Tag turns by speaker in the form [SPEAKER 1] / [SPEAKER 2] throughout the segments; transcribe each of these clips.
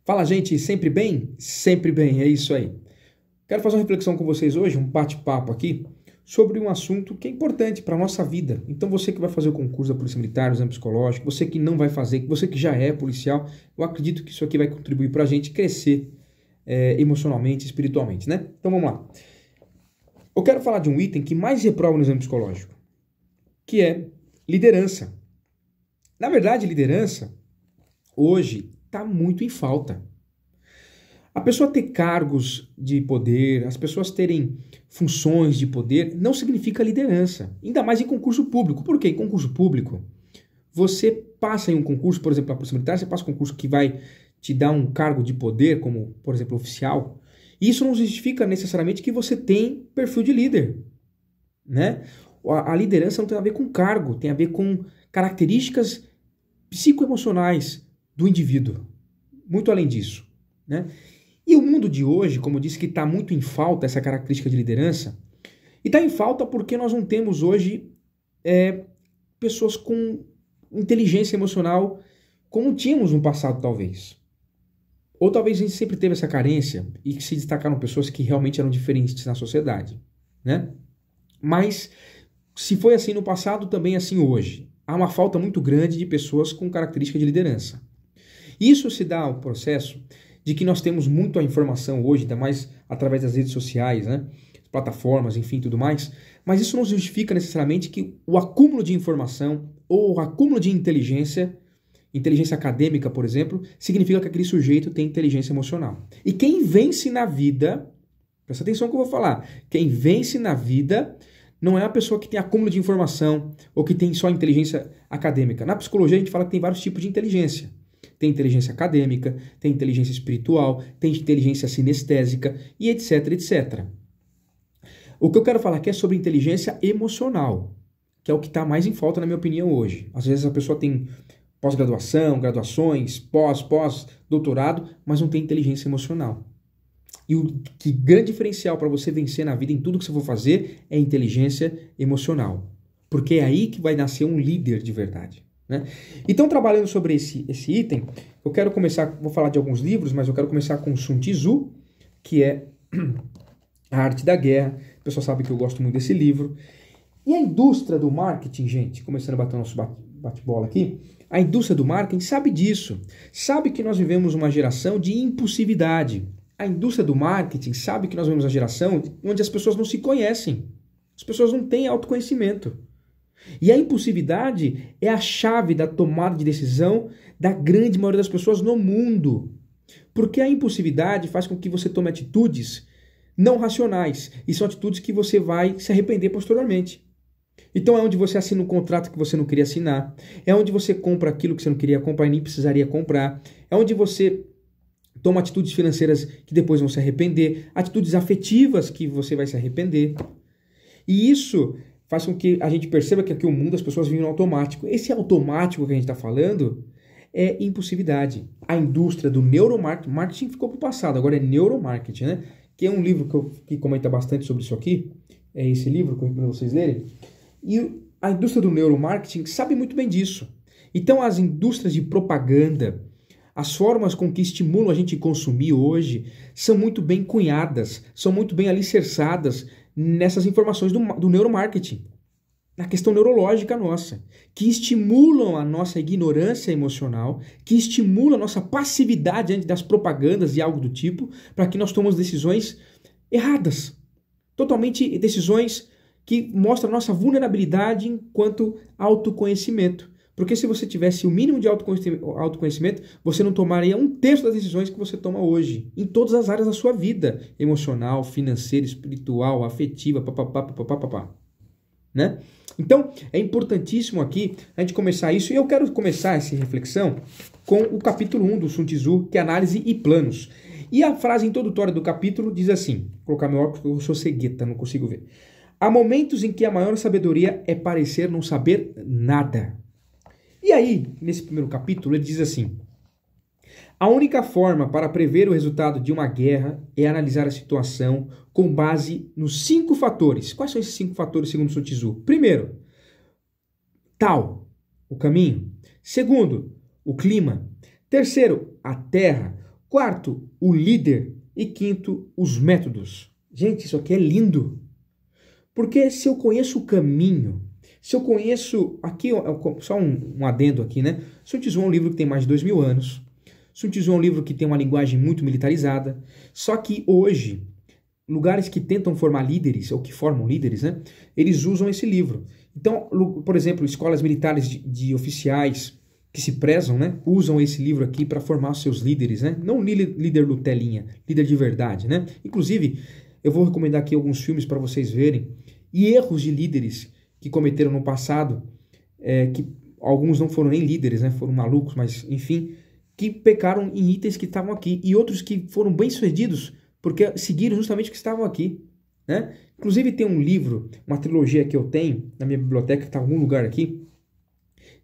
[SPEAKER 1] Fala, gente, sempre bem? Sempre bem, é isso aí. Quero fazer uma reflexão com vocês hoje, um bate-papo aqui, sobre um assunto que é importante para a nossa vida. Então, você que vai fazer o concurso da Polícia Militar, o exame psicológico, você que não vai fazer, você que já é policial, eu acredito que isso aqui vai contribuir para a gente crescer emocionalmente, espiritualmente, né? Então, vamos lá. Eu quero falar de um item que mais reprova no exame psicológico, que é liderança. Na verdade, liderança, hoje, está muito em falta. A pessoa ter cargos de poder, as pessoas terem funções de poder, não significa liderança. Ainda mais em concurso público. Por quê? Em concurso público, você passa em um concurso, por exemplo, na Polícia Militar, você passa um concurso que vai te dar um cargo de poder, como, por exemplo, oficial. E isso não justifica necessariamente que você tem perfil de líder, né? A liderança não tem a ver com cargo, tem a ver com características psicoemocionais do indivíduo. Muito além disso, né? E o mundo de hoje, como eu disse, que está muito em falta essa característica de liderança, e está em falta porque nós não temos hoje pessoas com inteligência emocional como tínhamos no passado, talvez. Ou talvez a gente sempre teve essa carência e que se destacaram pessoas que realmente eram diferentes na sociedade, né? Mas se foi assim no passado, também é assim hoje. Há uma falta muito grande de pessoas com característica de liderança. Isso se dá ao processo de que nós temos muita informação hoje, ainda mais através das redes sociais, né? Plataformas, enfim, tudo mais, mas isso não justifica necessariamente que o acúmulo de informação ou o acúmulo de inteligência acadêmica, por exemplo, significa que aquele sujeito tem inteligência emocional. E quem vence na vida, presta atenção no que eu vou falar, quem vence na vida não é a pessoa que tem acúmulo de informação ou que tem só inteligência acadêmica. Na psicologia a gente fala que tem vários tipos de inteligência. Tem inteligência acadêmica, tem inteligência espiritual, tem inteligência sinestésica e etc, etc. O que eu quero falar aqui é sobre inteligência emocional, que é o que está mais em falta na minha opinião hoje. Às vezes a pessoa tem pós-graduação, graduações, pós-doutorado, mas não tem inteligência emocional. E o que grande diferencial para você vencer na vida em tudo que você for fazer é inteligência emocional. Porque é aí que vai nascer um líder de verdade. Né? Então, trabalhando sobre esse item, eu quero começar, vou falar de alguns livros, mas eu quero começar com Sun Tzu, que é A Arte da Guerra. O pessoal sabe que eu gosto muito desse livro. E a indústria do marketing, gente, começando a bater o nosso bate-bola aqui, a indústria do marketing sabe disso. Sabe que nós vivemos uma geração de impulsividade. A indústria do marketing sabe que nós vivemos uma geração onde as pessoas não se conhecem. As pessoas não têm autoconhecimento. E a impulsividade é a chave da tomada de decisão da grande maioria das pessoas no mundo. Porque a impulsividade faz com que você tome atitudes não racionais. E são atitudes que você vai se arrepender posteriormente. Então é onde você assina um contrato que você não queria assinar. É onde você compra aquilo que você não queria comprar e nem precisaria comprar. É onde você toma atitudes financeiras que depois vão se arrepender. Atitudes afetivas que você vai se arrepender. E isso faz com que a gente perceba que aqui o mundo as pessoas vivem no automático. Esse automático que a gente está falando é impulsividade. A indústria do neuromarketing ficou para o passado, agora é neuromarketing, né? Que é um livro que comenta bastante sobre isso aqui. É esse livro para vocês lerem. E a indústria do neuromarketing sabe muito bem disso. Então as indústrias de propaganda, as formas com que estimulam a gente a consumir hoje são muito bem cunhadas, são muito bem alicerçadas nessas informações do neuromarketing, na questão neurológica nossa, que estimulam a nossa ignorância emocional, que estimulam a nossa passividade diante das propagandas e algo do tipo, para que nós tomemos decisões erradas, totalmente decisões que mostram a nossa vulnerabilidade enquanto autoconhecimento. Porque se você tivesse o mínimo de autoconhecimento, você não tomaria um terço das decisões que você toma hoje, em todas as áreas da sua vida, emocional, financeira, espiritual, afetiva, papapá, né? Então, é importantíssimo aqui a gente começar isso, e eu quero começar essa reflexão com o capítulo 1 do Sun Tzu, que é análise e planos. E a frase introdutória do capítulo diz assim, vou colocar meu óculos porque eu sou cegueta, não consigo ver. Há momentos em que a maior sabedoria é parecer não saber nada. E aí, nesse primeiro capítulo, ele diz assim: a única forma para prever o resultado de uma guerra é analisar a situação com base nos 5 fatores. Quais são esses 5 fatores segundo Sun Tzu? Primeiro, o caminho. Segundo, o clima. Terceiro, a terra. Quarto, o líder. E quinto, os métodos. Gente, isso aqui é lindo. Porque se eu conheço o caminho, se eu conheço... Aqui, só um adendo aqui, né? Sun Tzu é um livro que tem mais de 2000 anos. Sun Tzu é um livro que tem uma linguagem muito militarizada. Só que hoje, lugares que tentam formar líderes, ou que formam líderes, né? Eles usam esse livro. Então, por exemplo, escolas militares de oficiais que se prezam, né? Usam esse livro aqui para formar seus líderes, né? Não líder Nutelinha, líder de verdade, né? Inclusive, eu vou recomendar aqui alguns filmes para vocês verem. E erros de líderes que cometeram no passado, que alguns não foram nem líderes, né? Foram malucos, mas enfim, que pecaram em itens que estavam aqui. E outros que foram bem-sucedidos porque seguiram justamente o que estavam aqui, né? Inclusive tem um livro, uma trilogia que eu tenho na minha biblioteca, que está em algum lugar aqui,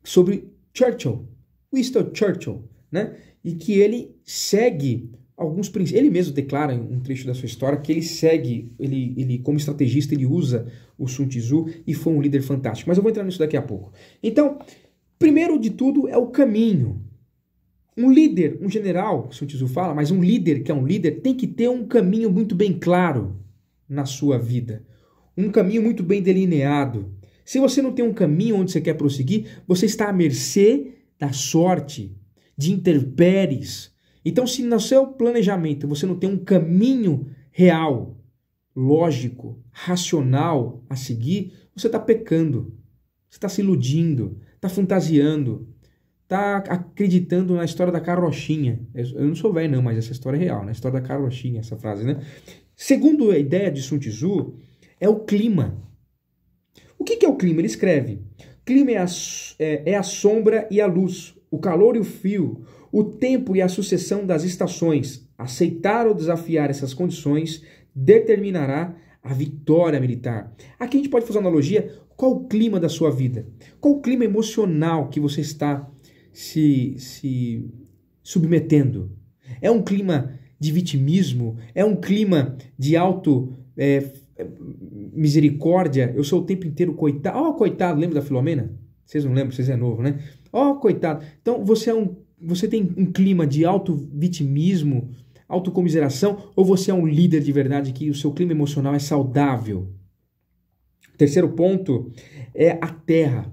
[SPEAKER 1] sobre Churchill, Winston Churchill, né? E que ele segue alguns princípios. Ele mesmo declara em um trecho da sua história que ele segue, ele como estrategista, ele usa o Sun Tzu e foi um líder fantástico. Mas eu vou entrar nisso daqui a pouco. Então, primeiro de tudo é o caminho. Um líder, um general, Sun Tzu fala, mas um líder que é um líder tem que ter um caminho muito bem claro na sua vida. Um caminho muito bem delineado. Se você não tem um caminho onde você quer prosseguir, você está à mercê da sorte, de intempéries. Então, se no seu planejamento você não tem um caminho real, lógico, racional a seguir, você está pecando, você está se iludindo, está fantasiando, está acreditando na história da carrochinha. Eu não sou velho não, mas essa história é real, né? A história da carrochinha, essa frase, né? Segundo a ideia de Sun Tzu, é o clima. O que é o clima? Ele escreve: clima é a sombra e a luz, o calor e o frio, o tempo e a sucessão das estações. Aceitar ou desafiar essas condições determinará a vitória militar. Aqui a gente pode fazer uma analogia. Qual o clima da sua vida? Qual o clima emocional que você está se submetendo? É um clima de vitimismo? É um clima de misericórdia? Eu sou o tempo inteiro coitado. Oh, coitado, lembra da Filomena? Vocês não lembram, vocês é novo, né? Oh, coitado. Então você tem um clima de auto-vitimismo, autocomiseração, ou você é um líder de verdade que o seu clima emocional é saudável? O terceiro ponto é a terra.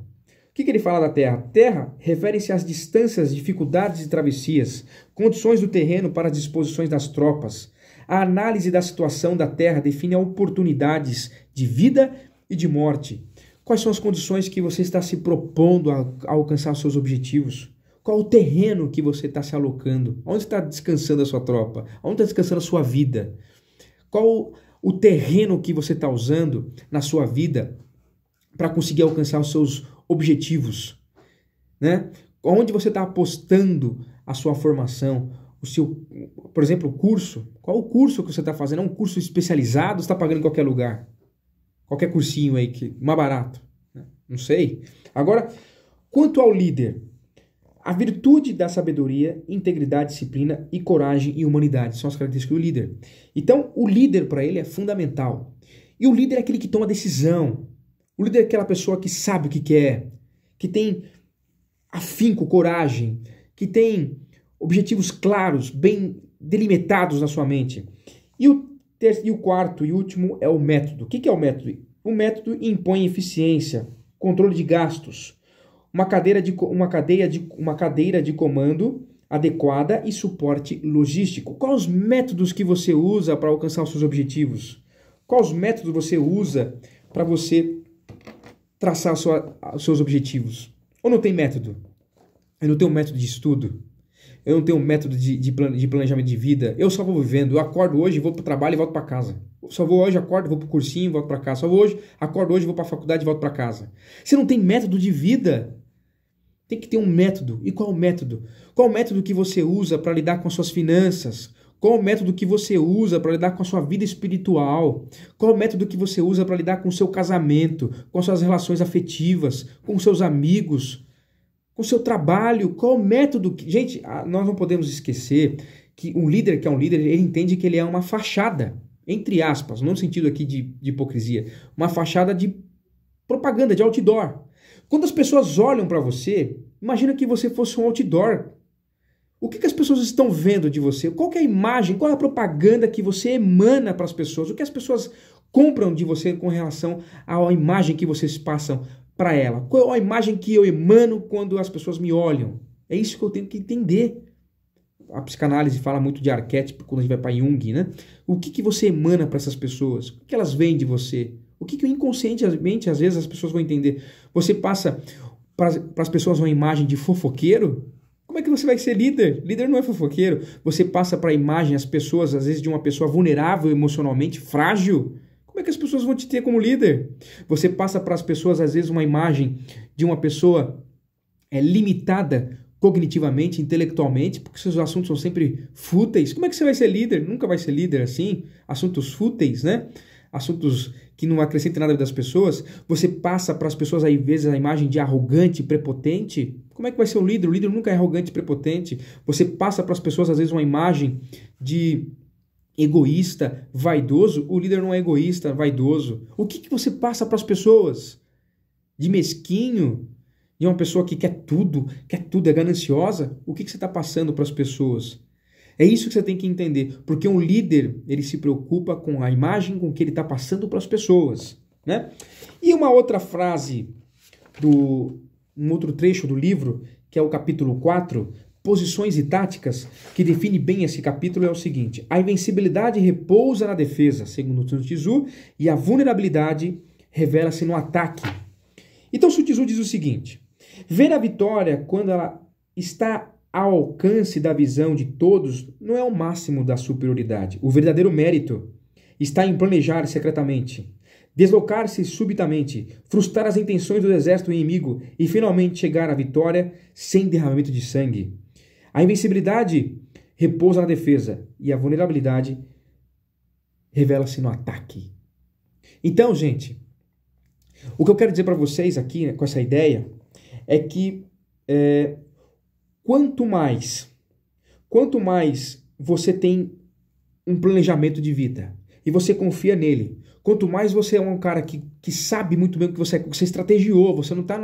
[SPEAKER 1] O que ele fala da terra? Terra refere-se às distâncias, dificuldades e travessias, condições do terreno para as disposições das tropas. A análise da situação da terra define oportunidades de vida e de morte. Quais são as condições que você está se propondo a alcançar os seus objetivos? Qual o terreno que você está se alocando? Onde está descansando a sua tropa? Onde está descansando a sua vida? Qual o terreno que você está usando na sua vida para conseguir alcançar os seus objetivos, né? Onde você está apostando a sua formação, por exemplo, o curso? Qual o curso que você está fazendo? É um curso especializado? Você está pagando em qualquer lugar? Qualquer cursinho aí, mais barato? Não sei. Agora, quanto ao líder, a virtude da sabedoria, integridade, disciplina e coragem e humanidade são as características do líder. Então, o líder para ele é fundamental. E o líder é aquele que toma decisão. O líder é aquela pessoa que sabe o que quer, que tem afinco, coragem, que tem objetivos claros, bem delimitados na sua mente. E o quarto e último é o método. O que é o método? O método impõe eficiência, controle de gastos, uma cadeira de comando adequada e suporte logístico. Quais os métodos que você usa para alcançar os seus objetivos? Quais os métodos você usa para você traçar os seus objetivos? Ou não tem método? Eu não tenho um método de estudo. Eu não tenho um método de planejamento de vida. Eu só vou vivendo. Eu acordo hoje, vou para o trabalho e volto para casa. Eu só vou hoje, acordo, vou para o cursinho e volto para casa. Só vou hoje, acordo hoje, vou para a faculdade e volto para casa. Você não tem método de vida. Tem que ter um método. E qual o método? Qual o método que você usa para lidar com as suas finanças? Qual o método que você usa para lidar com a sua vida espiritual? Qual o método que você usa para lidar com o seu casamento, com as suas relações afetivas, com os seus amigos, com o seu trabalho? Qual o método? Gente, nós não podemos esquecer que um líder que é um líder, ele entende que ele é uma fachada, entre aspas, não no sentido aqui de hipocrisia, uma fachada de propaganda, de outdoor. Quando as pessoas olham para você, imagina que você fosse um outdoor. O que as pessoas estão vendo de você? Qual que é a imagem, qual é a propaganda que você emana para as pessoas? O que as pessoas compram de você com relação à imagem que vocês passam para ela? Qual é a imagem que eu emano quando as pessoas me olham? É isso que eu tenho que entender. A psicanálise fala muito de arquétipo quando a gente vai para Jung, né? O que você emana para essas pessoas? O que elas veem de você? O que inconscientemente, às vezes, as pessoas vão entender? Você passa para as pessoas uma imagem de fofoqueiro? Como é que você vai ser líder? Líder não é fofoqueiro. Você passa para a imagem, as pessoas, às vezes, de uma pessoa vulnerável emocionalmente, frágil. Como é que as pessoas vão te ter como líder? Você passa para as pessoas, às vezes, uma imagem de uma pessoa limitada cognitivamente, intelectualmente, porque seus assuntos são sempre fúteis. Como é que você vai ser líder? Nunca vai ser líder assim. Assuntos fúteis, né? Assuntos que não acrescentem nada das pessoas. Você passa para as pessoas, às vezes, a imagem de arrogante, prepotente. Como é que vai ser um líder? O líder nunca é arrogante e prepotente. Você passa para as pessoas, às vezes, uma imagem de egoísta, vaidoso. O líder não é egoísta, vaidoso. O que você passa para as pessoas? De mesquinho? De uma pessoa que quer tudo, é gananciosa? O que você está passando para as pessoas? É isso que você tem que entender, porque um líder, ele se preocupa com a imagem com que ele está passando para as pessoas, né? E uma outra frase, um outro trecho do livro, que é o capítulo 4, Posições e Táticas, que define bem esse capítulo, é o seguinte: a invencibilidade repousa na defesa, segundo Sun Tzu, e a vulnerabilidade revela-se no ataque. Então Sun Tzu diz o seguinte: ver a vitória quando ela está ao alcance da visão de todos não é o máximo da superioridade. O verdadeiro mérito está em planejar secretamente, deslocar-se subitamente, frustrar as intenções do exército inimigo e finalmente chegar à vitória sem derramamento de sangue. A invencibilidade repousa na defesa e a vulnerabilidade revela-se no ataque. Então, gente, o que eu quero dizer para vocês aqui, né, com essa ideia é que quanto mais você tem um planejamento de vida e você confia nele, quanto mais você é um cara que sabe muito bem o que você estrategiou, você não está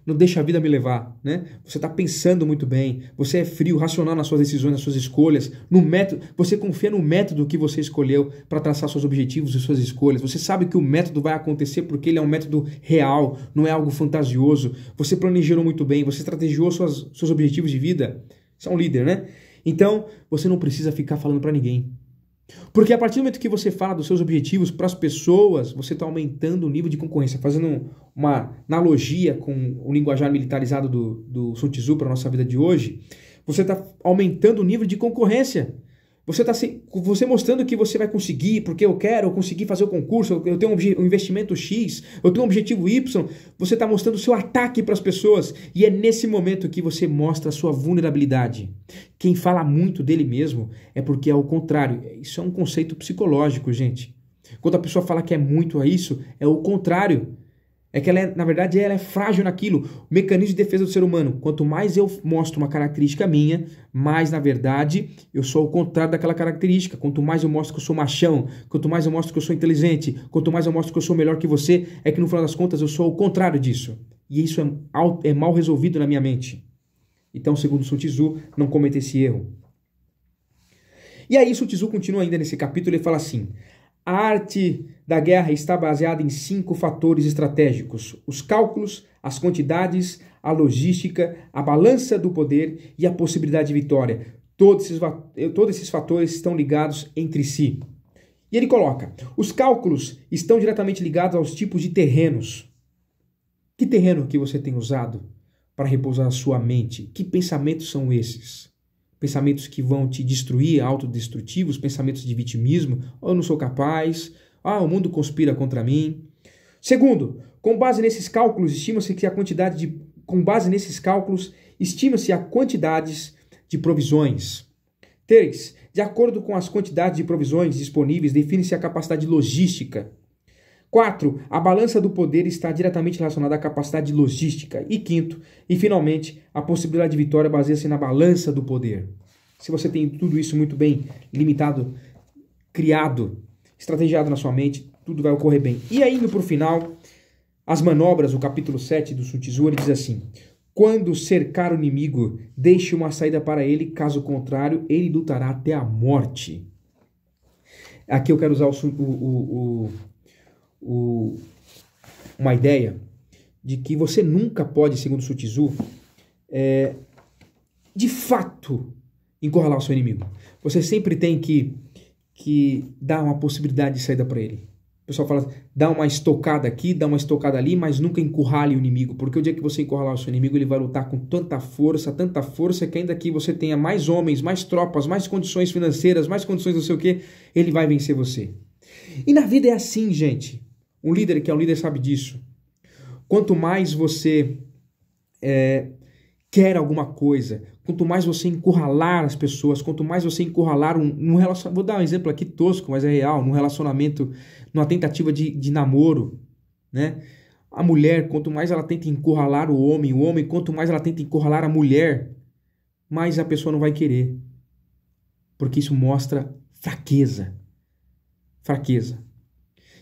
[SPEAKER 1] no deixa a vida me levar, né? Você está pensando muito bem, você é frio, racional nas suas decisões, nas suas escolhas, no método, você confia no método que você escolheu para traçar seus objetivos e suas escolhas, você sabe que o método vai acontecer porque ele é um método real, não é algo fantasioso, você planejou muito bem, você estrategiou seus objetivos de vida, você é um líder, né? Então, você não precisa ficar falando para ninguém. Porque a partir do momento que você fala dos seus objetivos para as pessoas, você está aumentando o nível de concorrência. Fazendo uma analogia com o linguajar militarizado do Sun Tzu para a nossa vida de hoje, você está aumentando o nível de concorrência. Você mostrando que você vai conseguir, porque eu conseguir fazer o concurso, eu tenho um investimento X, eu tenho um objetivo Y, você está mostrando o seu ataque para as pessoas, e é nesse momento que você mostra a sua vulnerabilidade. Quem fala muito dele mesmo é porque é o contrário. Isso é um conceito psicológico, gente. Quando a pessoa fala que é muito a isso, é o contrário. É que na verdade, ela é frágil naquilo. O mecanismo de defesa do ser humano. Quanto mais eu mostro uma característica minha, mais, na verdade, eu sou o contrário daquela característica. Quanto mais eu mostro que eu sou machão, quanto mais eu mostro que eu sou inteligente, quanto mais eu mostro que eu sou melhor que você, é que no final das contas eu sou o contrário disso. E isso é mal resolvido na minha mente. Então, segundo Sun Tzu, não cometa esse erro. E aí Sun Tzu continua ainda nesse capítulo e fala assim: a arte da guerra está baseada em 5 fatores estratégicos: os cálculos, as quantidades, a logística, a balança do poder e a possibilidade de vitória. Todos esses fatores estão ligados entre si. E ele coloca: os cálculos estão diretamente ligados aos tipos de terrenos. Que terreno que você tem usado para repousar a sua mente? Que pensamentos são esses? Pensamentos que vão te destruir, autodestrutivos, pensamentos de vitimismo, eu não sou capaz, o mundo conspira contra mim. Segundo, com base nesses cálculos, estima-se a quantidades de provisões. 3. De acordo com as quantidades de provisões disponíveis, define-se a capacidade logística. 4. A balança do poder está diretamente relacionada à capacidade logística. E 5º, e finalmente, a possibilidade de vitória baseia-se na balança do poder. Se você tem tudo isso muito bem limitado, criado, estrategiado na sua mente, tudo vai ocorrer bem. E aí, indo para o final, as manobras, o capítulo 7 do Sun Tzu, ele diz assim: Quando cercar o inimigo, deixe uma saída para ele, caso contrário, ele lutará até a morte. Aqui eu quero usar uma ideia de que você nunca pode, segundo Sun Tzu, de fato, encurralar o seu inimigo. Você sempre tem que dar uma possibilidade de saída para ele. O pessoal fala, dá uma estocada aqui, dá uma estocada ali, mas nunca encurrale o inimigo, porque o dia que você encurralar o seu inimigo, ele vai lutar com tanta força, que ainda que você tenha mais homens, mais tropas, mais condições financeiras, mais condições não sei o que, ele vai vencer você. E na vida é assim, gente. Um líder que é um líder sabe disso. Quanto mais você quer alguma coisa, quanto mais você encurralar as pessoas, quanto mais você encurralar um relacionamento, vou dar um exemplo aqui tosco, mas é real, num relacionamento, numa tentativa de namoro, né? A mulher, quanto mais ela tenta encurralar o homem, quanto mais ela tenta encurralar a mulher, mais a pessoa não vai querer. Porque isso mostra fraqueza. Fraqueza.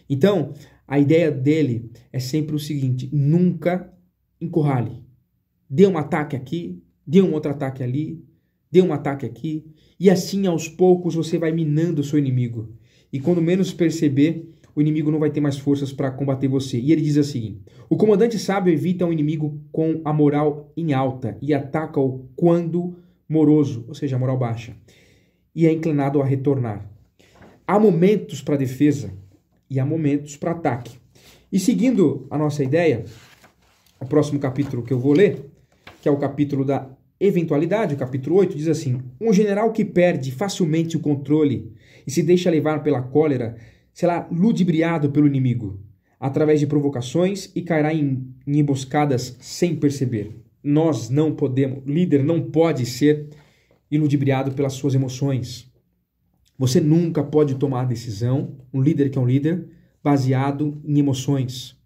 [SPEAKER 1] Então, a ideia dele é sempre o seguinte, nunca encurrale. Dê um ataque aqui, dê um outro ataque ali, dê um ataque aqui, e assim aos poucos você vai minando o seu inimigo. E quando menos perceber, o inimigo não vai ter mais forças para combater você. E ele diz assim, o comandante sábio evita um inimigo com a moral em alta e ataca-o quando moroso, ou seja, a moral baixa, e é inclinado a retornar. Há momentos para defesa e há momentos para ataque. E seguindo a nossa ideia, o próximo capítulo que eu vou ler, que é o capítulo da eventualidade, o capítulo 8, diz assim, um general que perde facilmente o controle e se deixa levar pela cólera será ludibriado pelo inimigo, através de provocações e cairá em emboscadas sem perceber. Nós não podemos, líder não pode ser ludibriado pelas suas emoções. Você nunca pode tomar a decisão, um líder que é um líder, baseado em emoções.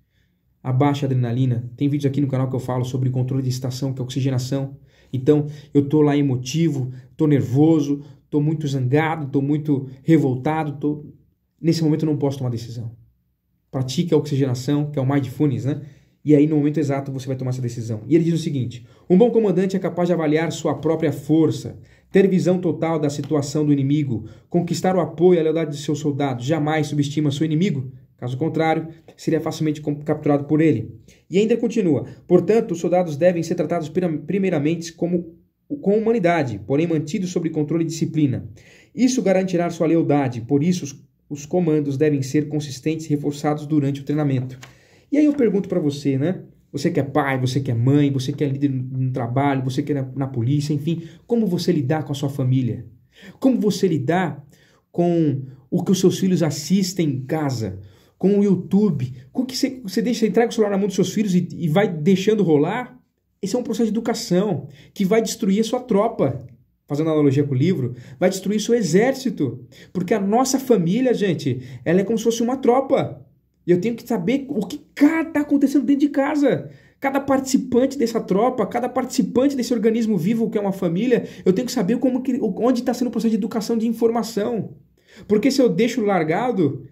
[SPEAKER 1] A baixa adrenalina. Tem vídeos aqui no canal que eu falo sobre controle de excitação, que é oxigenação. Então, eu tô lá emotivo, tô nervoso, tô muito zangado, tô muito revoltado, nesse momento eu não posso tomar decisão. Pratique a oxigenação, que é o mindfulness, né? E aí, no momento exato, você vai tomar essa decisão. E ele diz o seguinte, um bom comandante é capaz de avaliar sua própria força, ter visão total da situação do inimigo, conquistar o apoio e a lealdade de seus soldados, jamais subestima seu inimigo. Caso contrário, seria facilmente capturado por ele. E ainda continua, portanto, os soldados devem ser tratados primeiramente com humanidade, porém mantidos sob controle e disciplina. Isso garantirá sua lealdade, por isso os comandos devem ser consistentes e reforçados durante o treinamento. E aí eu pergunto para você, né? Você que é pai, você que é mãe, você que é líder no trabalho, você que é na polícia, enfim, como você lidar com a sua família? Como você lidar com o que os seus filhos assistem em casa? Com o YouTube, com que você entrega o celular na mão dos seus filhos e vai deixando rolar, esse é um processo de educação que vai destruir a sua tropa, fazendo analogia com o livro, vai destruir seu exército, porque a nossa família, gente, ela é como se fosse uma tropa, e eu tenho que saber o que está acontecendo dentro de casa, cada participante dessa tropa, cada participante desse organismo vivo que é uma família, eu tenho que saber onde está sendo o processo de educação de informação, porque se eu deixo largado,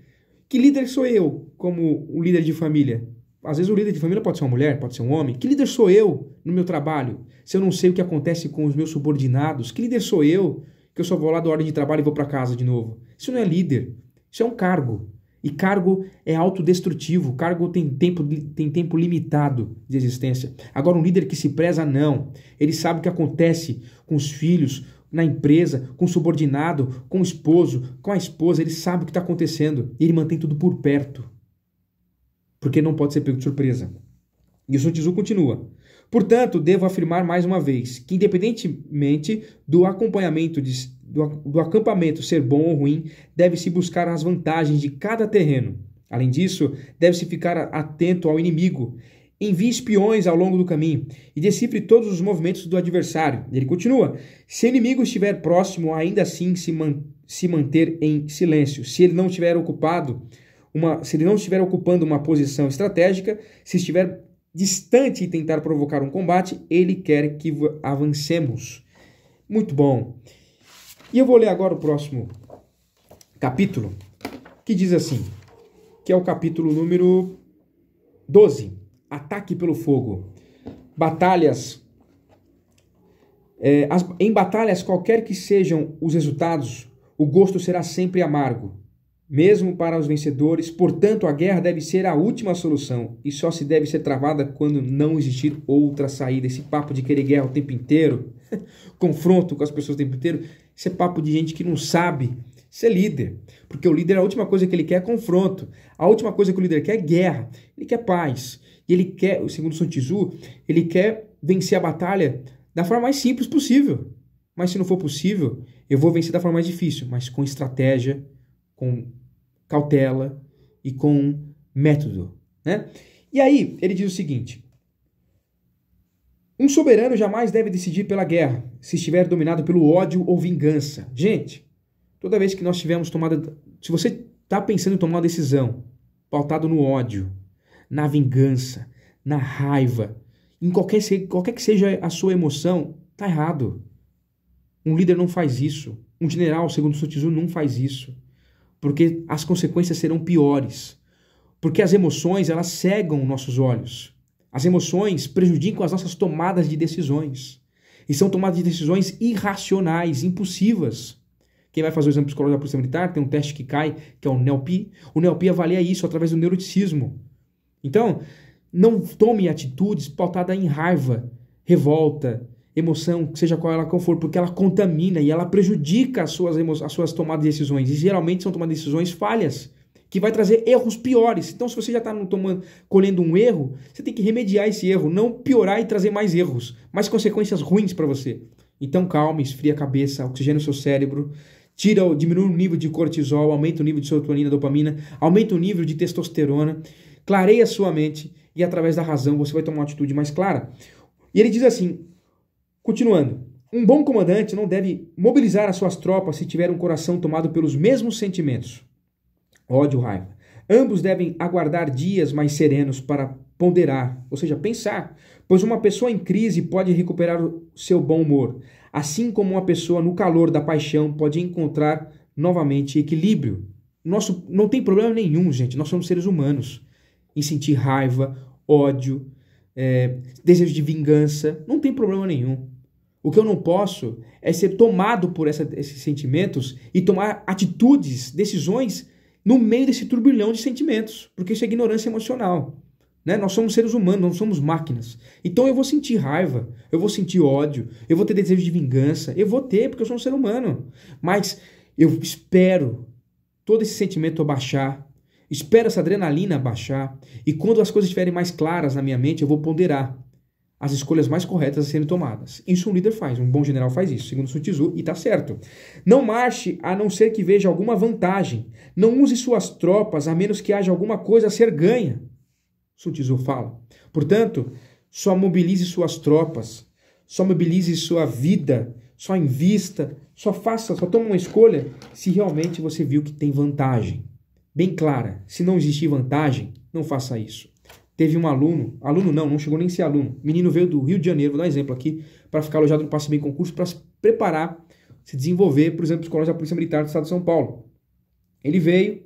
[SPEAKER 1] que líder sou eu como um líder de família? Às vezes o líder de família pode ser uma mulher, pode ser um homem. Que líder sou eu no meu trabalho? Se eu não sei o que acontece com os meus subordinados, que líder sou eu que eu só vou lá da hora de trabalho e vou para casa de novo? Isso não é líder, isso é um cargo. E cargo é autodestrutivo, cargo tem tempo limitado de existência. Agora um líder que se preza, não. Ele sabe o que acontece com os filhos, na empresa, com o subordinado, com o esposo, com a esposa, ele sabe o que está acontecendo e ele mantém tudo por perto, porque não pode ser pego de surpresa. E o Sun Tzu continua. Portanto, devo afirmar mais uma vez que, independentemente do do acampamento ser bom ou ruim, deve-se buscar as vantagens de cada terreno. Além disso, deve-se ficar atento ao inimigo. Envie espiões ao longo do caminho e decifre todos os movimentos do adversário. Ele continua. Se o inimigo estiver próximo, ainda assim se manter em silêncio. Se ele não estiver ocupando uma posição estratégica, se estiver distante e tentar provocar um combate, ele quer que avancemos. Muito bom. E eu vou ler agora o próximo capítulo, que diz assim, que é o capítulo número 12. Ataque pelo fogo. Batalhas Em batalhas, qualquer que sejam os resultados, o gosto será sempre amargo, mesmo para os vencedores. Portanto, a guerra deve ser a última solução e só se deve ser travada quando não existir outra saída. Esse papo de querer guerra o tempo inteiro, confronto com as pessoas o tempo inteiro, esse é papo de gente que não sabe ser líder. Porque o líder, a última coisa que ele quer é confronto. A última coisa que o líder quer é guerra. Ele quer paz. E ele quer, segundo Sun Tzu, ele quer vencer a batalha da forma mais simples possível. Mas se não for possível, eu vou vencer da forma mais difícil, mas com estratégia, com cautela e com método, né? E aí, ele diz o seguinte: um soberano jamais deve decidir pela guerra, se estiver dominado pelo ódio ou vingança. Gente, toda vez que nós tivermos tomado... Se você está pensando em tomar uma decisão pautado no ódio, na vingança, na raiva, em qualquer que seja a sua emoção, tá errado. Um líder não faz isso. Um general, segundo Sun Tzu, não faz isso. Porque as consequências serão piores. Porque as emoções, elas cegam nossos olhos. As emoções prejudicam as nossas tomadas de decisões. E são tomadas de decisões irracionais, impulsivas. Quem vai fazer o exame psicológico da Polícia Militar tem um teste que cai, que é o NELP. O NELP avalia isso através do neuroticismo. Então, não tome atitudes pautadas em raiva, revolta, emoção, seja qual ela for, porque ela contamina e ela prejudica as suas tomadas de decisões. E geralmente são tomadas de decisões falhas, que vai trazer erros piores. Então, se você já está colhendo um erro, você tem que remediar esse erro, não piorar e trazer mais erros, mais consequências ruins para você. Então, calma, esfria a cabeça, oxigena o seu cérebro, diminui o nível de cortisol, aumenta o nível de serotonina, dopamina, aumenta o nível de testosterona, clareia a sua mente e através da razão você vai tomar uma atitude mais clara. E ele diz assim, continuando, um bom comandante não deve mobilizar as suas tropas se tiver um coração tomado pelos mesmos sentimentos, ódio, raiva. Ambos devem aguardar dias mais serenos para ponderar, ou seja, pensar, pois uma pessoa em crise pode recuperar o seu bom humor, assim como uma pessoa no calor da paixão pode encontrar novamente equilíbrio. Não tem problema nenhum, gente, nós somos seres humanos, em sentir raiva, ódio, desejo de vingança, não tem problema nenhum. O que eu não posso é ser tomado por esses sentimentos e tomar atitudes, decisões no meio desse turbilhão de sentimentos, porque isso é ignorância emocional. Né? Nós somos seres humanos, não somos máquinas. Então eu vou sentir raiva, eu vou sentir ódio, eu vou ter desejo de vingança, eu vou ter, porque eu sou um ser humano. Mas eu espero todo esse sentimento abaixar, espero essa adrenalina baixar, e quando as coisas estiverem mais claras na minha mente, eu vou ponderar as escolhas mais corretas a serem tomadas. Isso um líder faz, um bom general faz isso, segundo Sun Tzu, e está certo. Não marche a não ser que veja alguma vantagem. Não use suas tropas a menos que haja alguma coisa a ser ganha. Sun Tzu fala. Portanto, só mobilize suas tropas, só mobilize sua vida, só invista, só tome uma escolha se realmente você viu que tem vantagem. Bem clara, se não existir vantagem, não faça isso. Teve um aluno não chegou nem a ser aluno, o menino veio do Rio de Janeiro, vou dar um exemplo aqui, para ficar alojado no Passe Bem Concurso, para se preparar, se desenvolver, por exemplo, psicológico da Polícia Militar do Estado de São Paulo. Ele veio,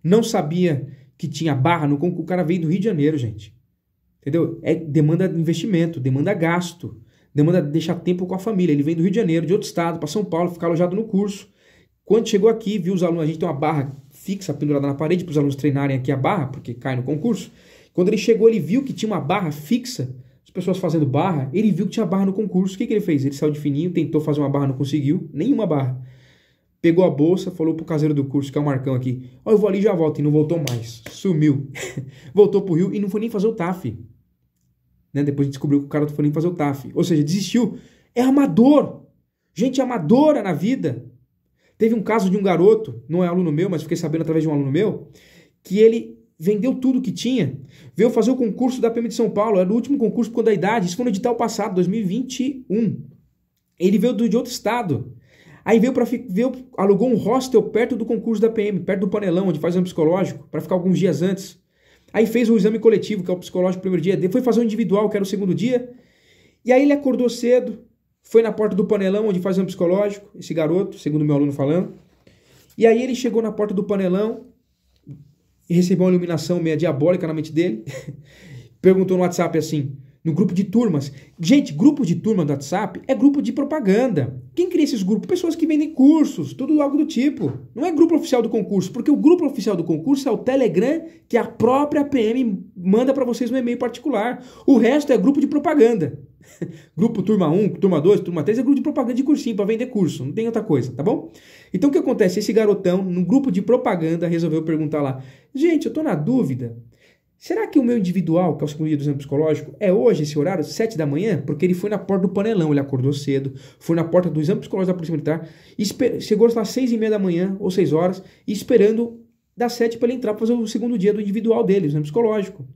[SPEAKER 1] não sabia que tinha barra no concurso, o cara veio do Rio de Janeiro, gente. Entendeu? Demanda investimento, demanda gasto, demanda deixar tempo com a família. Ele vem do Rio de Janeiro, de outro estado, para São Paulo, ficar alojado no curso. Quando chegou aqui, viu os alunos, a gente tem uma barra fixa pendurada na parede para os alunos treinarem aqui a barra, porque cai no concurso. Quando ele chegou, ele viu que tinha uma barra fixa, as pessoas fazendo barra, ele viu que tinha barra no concurso. O que ele fez? Ele saiu de fininho, tentou fazer uma barra, não conseguiu, nenhuma barra. Pegou a bolsa, falou pro caseiro do curso, que é o Marcão aqui, eu vou ali e já volto, e não voltou mais. Sumiu. Voltou pro Rio e não foi nem fazer o TAF. Né? Depois a gente descobriu que o cara não foi nem fazer o TAF. Ou seja, desistiu. É amador. Gente amadora na vida. Teve um caso de um garoto, não é aluno meu, mas fiquei sabendo através de um aluno meu, que ele vendeu tudo que tinha, veio fazer o concurso da PM de São Paulo, era o último concurso por conta da idade, isso foi no edital passado, 2021. Ele veio de outro estado. Aí alugou um hostel perto do concurso da PM, perto do Panelão, onde faz o exame psicológico, para ficar alguns dias antes. Aí fez o exame coletivo, que é o psicológico no primeiro dia, depois fazer o individual, que era o segundo dia. E aí ele acordou cedo, foi na porta do Panelão, onde faz o exame psicológico, esse garoto, segundo meu aluno falando. E aí ele chegou na porta do Panelão e recebeu uma iluminação meio diabólica na mente dele. Perguntou no WhatsApp assim, no grupo de turmas. Gente, grupo de turma do WhatsApp é grupo de propaganda. Quem cria esses grupos? Pessoas que vendem cursos, tudo algo do tipo. Não é grupo oficial do concurso, porque o grupo oficial do concurso é o Telegram que a própria PM manda para vocês no e-mail particular. O resto é grupo de propaganda. Grupo turma 1, turma 2, turma 3 é grupo de propaganda de cursinho para vender curso, não tem outra coisa, tá bom? Então o que acontece? Esse garotão, no grupo de propaganda, resolveu perguntar lá: gente, eu tô na dúvida. Será que o meu individual, que é o segundo dia do exame psicológico, é hoje esse horário, 7 da manhã? Porque ele foi na porta do panelão, ele acordou cedo, foi na porta do exame psicológico da Polícia Militar, chegou lá às 6h30 da manhã, ou 6 horas, e esperando das 7 para ele entrar para fazer o segundo dia do individual dele, o exame psicológico.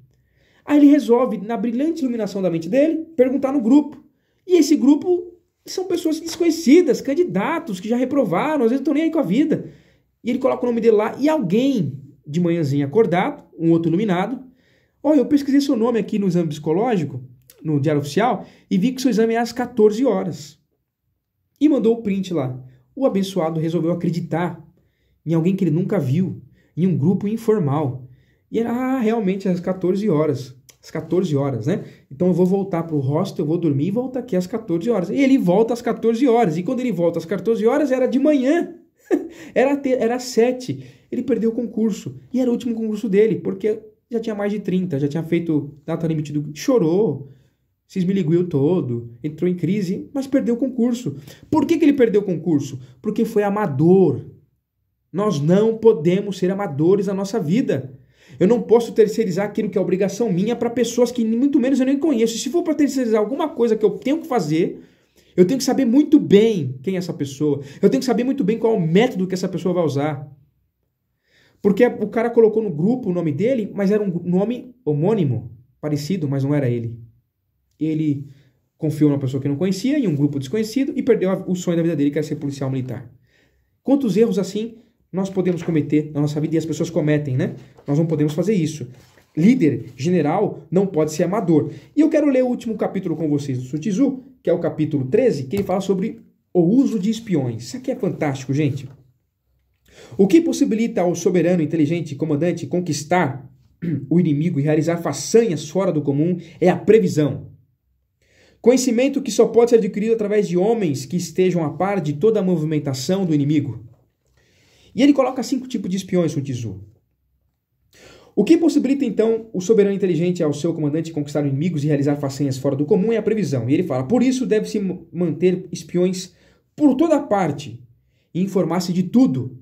[SPEAKER 1] Aí ele resolve, na brilhante iluminação da mente dele, perguntar no grupo. E esse grupo são pessoas desconhecidas, candidatos que já reprovaram, às vezes não estão nem aí com a vida. E ele coloca o nome dele lá, e alguém de manhãzinha acordado, um outro iluminado: olha, eu pesquisei seu nome aqui no exame psicológico, no Diário Oficial, e vi que seu exame é às 14 horas. E mandou o print lá. O abençoado resolveu acreditar em alguém que ele nunca viu, em um grupo informal. E era realmente às 14 horas. Às 14 horas, né? Então eu vou voltar para o hostel, eu vou dormir e volto aqui às 14 horas. E ele volta às 14 horas. E quando ele volta às 14 horas, era de manhã. Era às 7. Ele perdeu o concurso. E era o último concurso dele, porque já tinha mais de 30, já tinha feito data limite chorou, se esmiliguiu todo, entrou em crise, mas perdeu o concurso. Por que ele perdeu o concurso? Porque foi amador. Nós não podemos ser amadores na nossa vida. Eu não posso terceirizar aquilo que é obrigação minha para pessoas que muito menos eu nem conheço. Se for para terceirizar alguma coisa que eu tenho que fazer, eu tenho que saber muito bem quem é essa pessoa. Eu tenho que saber muito bem qual é o método que essa pessoa vai usar. Porque o cara colocou no grupo o nome dele, mas era um nome homônimo, parecido, mas não era ele. Ele confiou numa pessoa que não conhecia, em um grupo desconhecido, e perdeu o sonho da vida dele, que era ser policial militar. Quantos erros assim nós podemos cometer na nossa vida, e as pessoas cometem, né? Nós não podemos fazer isso. Líder, general, não pode ser amador. E eu quero ler o último capítulo com vocês do Sun Tzu, que é o capítulo 13, que ele fala sobre o uso de espiões. Isso aqui é fantástico, gente. O que possibilita ao soberano, inteligente comandante conquistar o inimigo e realizar façanhas fora do comum é a previsão. Conhecimento que só pode ser adquirido através de homens que estejam a par de toda a movimentação do inimigo. E ele coloca 5 tipos de espiões, Sun Tzu. O que possibilita, então, o soberano inteligente ao seu comandante conquistar inimigos e realizar façanhas fora do comum é a previsão. E ele fala: por isso deve-se manter espiões por toda parte e informar-se de tudo.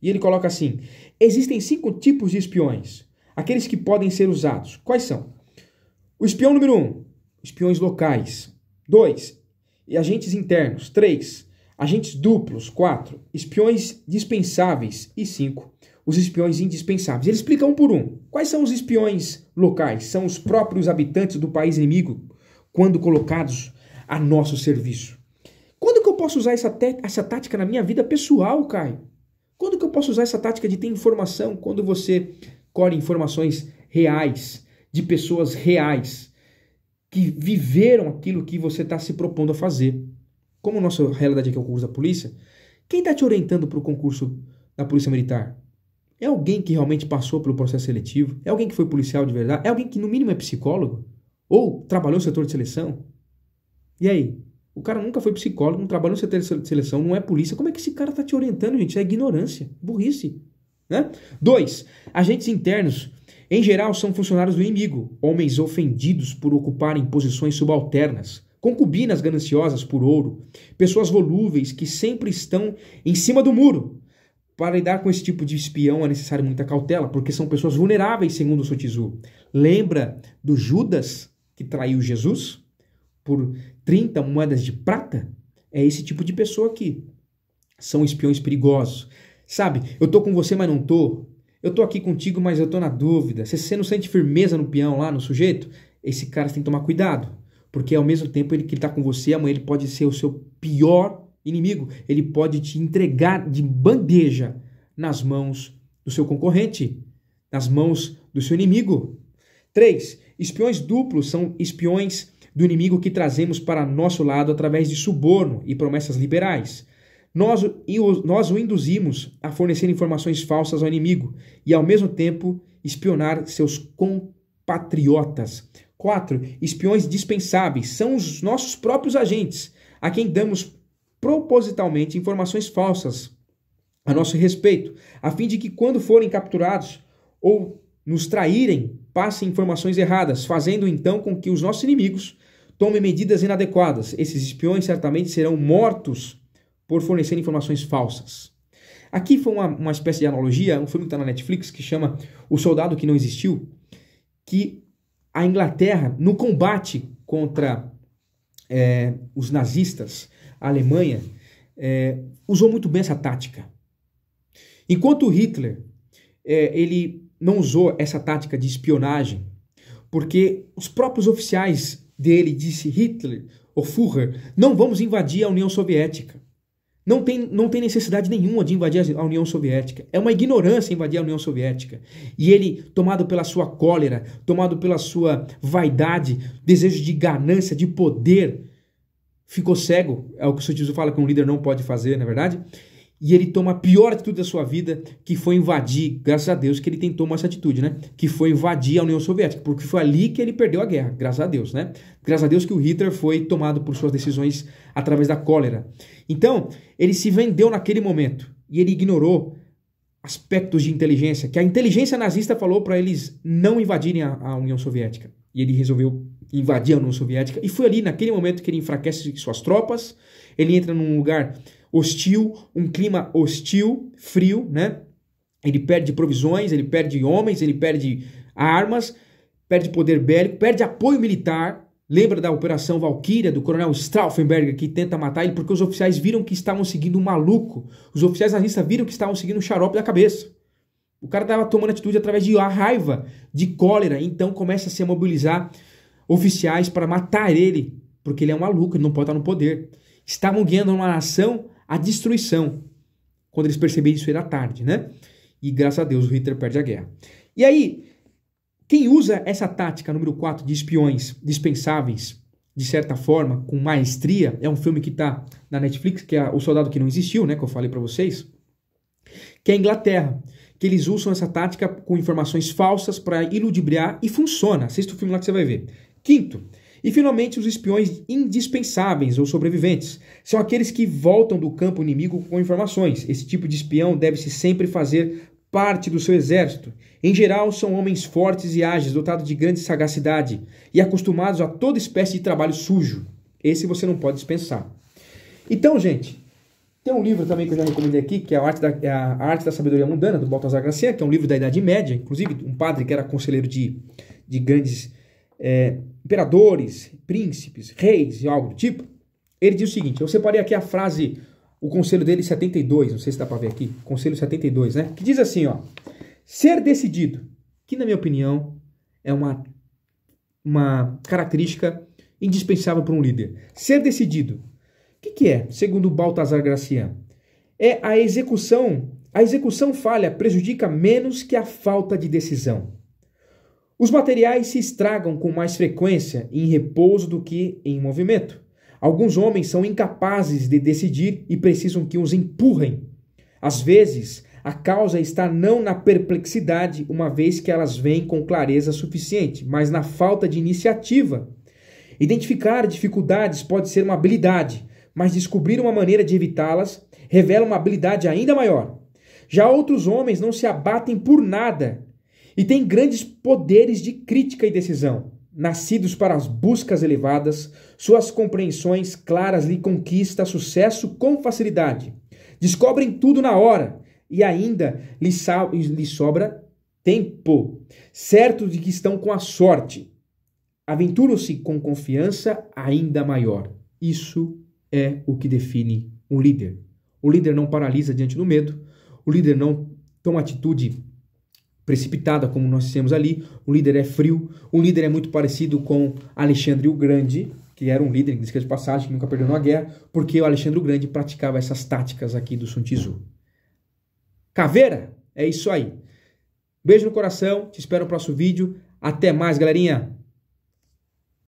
[SPEAKER 1] E ele coloca assim: existem 5 tipos de espiões, aqueles que podem ser usados. Quais são? O espião número 1, espiões locais. 2, agentes internos. 3, agentes duplos. 4, espiões dispensáveis. E 5, os espiões indispensáveis. Ele explica um por um. Quais são os espiões locais? São os próprios habitantes do país inimigo, quando colocados a nosso serviço. Quando que eu posso usar essa tática na minha vida pessoal, Caio? Quando que eu posso usar essa tática de ter informação? Quando você colhe informações reais, de pessoas reais, que viveram aquilo que você está se propondo a fazer. Como a nossa realidade aqui é o concurso da polícia, quem está te orientando para o concurso da Polícia Militar? É alguém que realmente passou pelo processo seletivo? É alguém que foi policial de verdade? É alguém que no mínimo é psicólogo? Ou trabalhou no setor de seleção? E aí? O cara nunca foi psicólogo, não trabalhou no setor de seleção, não é polícia. Como é que esse cara está te orientando, gente? Isso é ignorância, burrice. Né? 2, agentes internos. Em geral, são funcionários do inimigo, homens ofendidos por ocuparem posições subalternas, concubinas gananciosas por ouro, pessoas volúveis que sempre estão em cima do muro. Para lidar com esse tipo de espião é necessário muita cautela, porque são pessoas vulneráveis, segundo o Sun Tzu. Lembra do Judas que traiu Jesus por 30 moedas de prata? É esse tipo de pessoa aqui. São espiões perigosos. Sabe, eu tô com você, mas não tô. Eu tô aqui contigo, mas eu tô na dúvida. Você não sente firmeza no peão lá, no sujeito? Esse cara você tem que tomar cuidado. Porque ao mesmo tempo que ele tá com você, amanhã ele pode ser o seu pior inimigo. Ele pode te entregar de bandeja nas mãos do seu concorrente, nas mãos do seu inimigo. 3, espiões duplos são espiões do inimigo que trazemos para nosso lado através de suborno e promessas liberais. Nós o induzimos a fornecer informações falsas ao inimigo e, ao mesmo tempo, espionar seus compatriotas. 4. Espiões dispensáveis. São os nossos próprios agentes, a quem damos propositalmente informações falsas a nosso respeito, a fim de que quando forem capturados ou nos traírem, passem informações erradas, fazendo então com que os nossos inimigos tomem medidas inadequadas. Esses espiões certamente serão mortos por fornecer informações falsas. Aqui foi uma espécie de analogia, um filme que está na Netflix que chama O Soldado que Não Existiu, que a Inglaterra, no combate contra os nazistas, a Alemanha, usou muito bem essa tática. Enquanto Hitler, ele não usou essa tática de espionagem, porque os próprios oficiais dele disse Hitler, ou Führer, não vamos invadir a União Soviética. Não tem necessidade nenhuma de invadir a União Soviética. É uma ignorância invadir a União Soviética. E ele, tomado pela sua cólera, tomado pela sua vaidade, desejo de ganância, de poder, ficou cego. É o que o Sun Tzu fala que um líder não pode fazer, não é verdade? E ele toma a pior atitude da sua vida, que foi invadir, graças a Deus que ele tentou essa atitude, né? Que foi invadir a União Soviética, porque foi ali que ele perdeu a guerra, graças a Deus, né? Graças a Deus que o Hitler foi tomado por suas decisões através da cólera. Então, ele se vendeu naquele momento, e ele ignorou aspectos de inteligência, que a inteligência nazista falou para eles não invadirem a União Soviética. E ele resolveu invadir a União Soviética, e foi ali, naquele momento, que ele enfraquece suas tropas, ele entra num lugar hostil, um clima hostil, frio, né? Ele perde provisões, ele perde homens, ele perde armas, perde poder bélico, perde apoio militar. Lembra da Operação Valkyria, do coronel Stauffenberg, que tenta matar ele porque os oficiais viram que estavam seguindo um maluco. Os oficiais nazistas viram que estavam seguindo um xarope da cabeça. O cara estava tomando atitude através de raiva, de cólera, então começa a se mobilizar oficiais para matar ele, porque ele é um maluco, ele não pode estar no poder. Estavam guiando uma nação à destruição. Quando eles perceberam isso, era tarde, né? E graças a Deus o Hitler perde a guerra. E aí, quem usa essa tática número 4 de espiões dispensáveis, de certa forma, com maestria, é um filme que está na Netflix, que é O Soldado que Não Existiu, né? Que eu falei para vocês, que é a Inglaterra, que eles usam essa tática com informações falsas para iludibriar e funciona. Assista o filme lá que você vai ver. Quinto, e finalmente os espiões indispensáveis ou sobreviventes. São aqueles que voltam do campo inimigo com informações. Esse tipo de espião deve-se sempre fazer parte do seu exército. Em geral, são homens fortes e ágeis, dotados de grande sagacidade e acostumados a toda espécie de trabalho sujo. Esse você não pode dispensar. Então, gente, tem um livro também que eu já recomendei aqui, que é a Arte da Sabedoria Mundana, do Balthazar Gracian, que é um livro da Idade Média, inclusive um padre que era conselheiro de grandes imperadores, príncipes, reis e algo do tipo. Ele diz o seguinte, eu separei aqui a frase, o conselho dele 72, não sei se dá para ver aqui, conselho 72, né? Que diz assim, ó, ser decidido, que na minha opinião é uma característica indispensável para um líder. Ser decidido, o que é, segundo Balthazar Gracian? É a execução. A execução falha prejudica menos que a falta de decisão. Os materiais se estragam com mais frequência em repouso do que em movimento. Alguns homens são incapazes de decidir e precisam que os empurrem. Às vezes, a causa está não na perplexidade, uma vez que elas vêm com clareza suficiente, mas na falta de iniciativa. Identificar dificuldades pode ser uma habilidade, mas descobrir uma maneira de evitá-las revela uma habilidade ainda maior. Já outros homens não se abatem por nada e têm grandes poderes de crítica e decisão. Nascidos para as buscas elevadas, suas compreensões claras lhe conquistam sucesso com facilidade. Descobrem tudo na hora e ainda lhe sobra tempo, certo de que estão com a sorte. Aventuram-se com confiança ainda maior. Isso é o que define um líder. O líder não paralisa diante do medo, o líder não toma atitude precipitada, como nós temos ali, o líder é frio, o líder é muito parecido com Alexandre o Grande, que era um líder, diz que de passagem, que nunca perdeu uma guerra, porque o Alexandre o Grande praticava essas táticas aqui do Sun Tzu. Caveira, é isso aí. Beijo no coração, te espero no próximo vídeo. Até mais, galerinha!